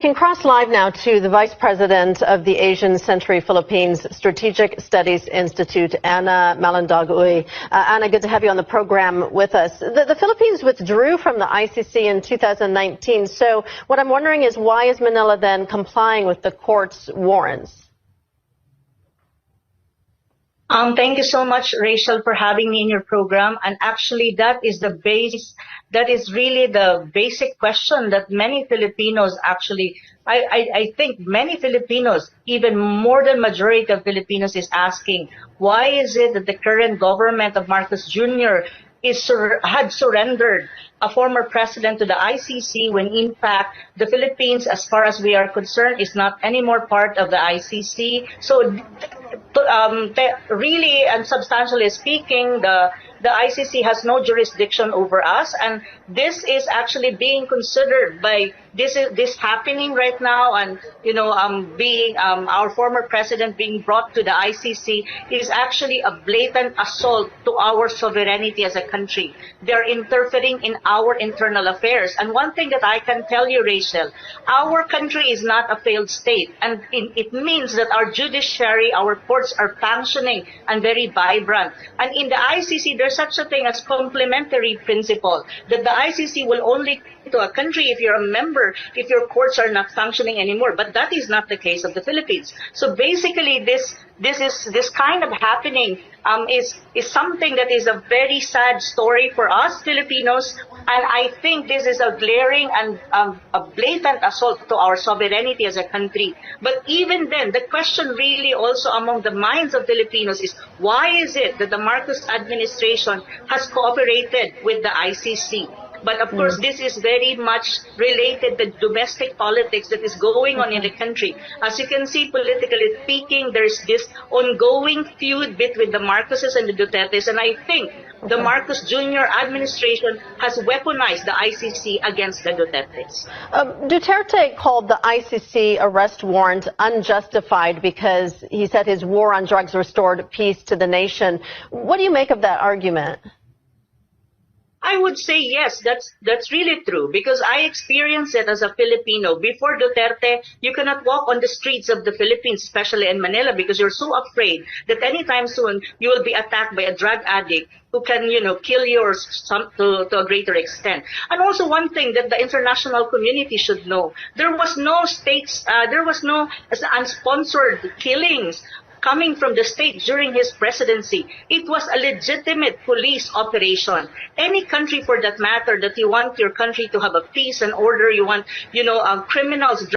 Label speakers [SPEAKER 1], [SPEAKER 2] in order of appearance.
[SPEAKER 1] Can cross live now to the Vice President of the Asian Century Philippines Strategic Studies Institute, Anna Malandog-Uy. Anna, good to have you on the program with us. The Philippines withdrew from the ICC in 2019. So what I'm wondering is, why is Manila then complying with the court's warrants?
[SPEAKER 2] Thank you so much, Rachel, for having me in your program. And actually, that is really the basic question that many Filipinos actually, I think many Filipinos, even more than majority of Filipinos, is asking, why is it that the current government of Marcos Jr. had surrendered a former president to the ICC when in fact the Philippines, as far as we are concerned, is not anymore part of the ICC. So really and substantially speaking, the ICC has no jurisdiction over us, and this is actually being considered by this happening right now, and being our former president being brought to the ICC is actually a blatant assault to our sovereignty as a country. They're interfering in our internal affairs, and one thing that I can tell you, Rachel, our country is not a failed state, and it means that our judiciary, our courts are functioning and very vibrant. And in the ICC, there's such a thing as complementary principle, that the ICC will only to a country if you're a member, if your courts are not functioning anymore. But that is not the case of the Philippines. So basically, this kind of happening is something that is a very sad story for us Filipinos, and I think this is a glaring and a blatant assault to our sovereignty as a country. But even then, the question really also among the minds of Filipinos is, why is it that the Marcos administration has cooperated with the ICC? But of course, this is very much related to domestic politics that is going on in the country. As you can see, politically speaking, there's this ongoing feud between the Marcoses and the Dutertes, and I think the Marcos Jr. administration has weaponized the ICC against the Dutertes.
[SPEAKER 1] Duterte called the ICC arrest warrant unjustified because he said his war on drugs restored peace to the nation. What do you make of that argument?
[SPEAKER 2] I would say yes, that's really true, because I experienced it as a Filipino. Before Duterte, you cannot walk on the streets of the Philippines, especially in Manila, because you're so afraid that anytime soon you will be attacked by a drug addict who can, kill you to a greater extent. And also one thing that the international community should know, there was no unsponsored killings coming from the state during his presidency. It was a legitimate police operation. Any country, for that matter, that you want your country to have a peace and order, you want, criminals,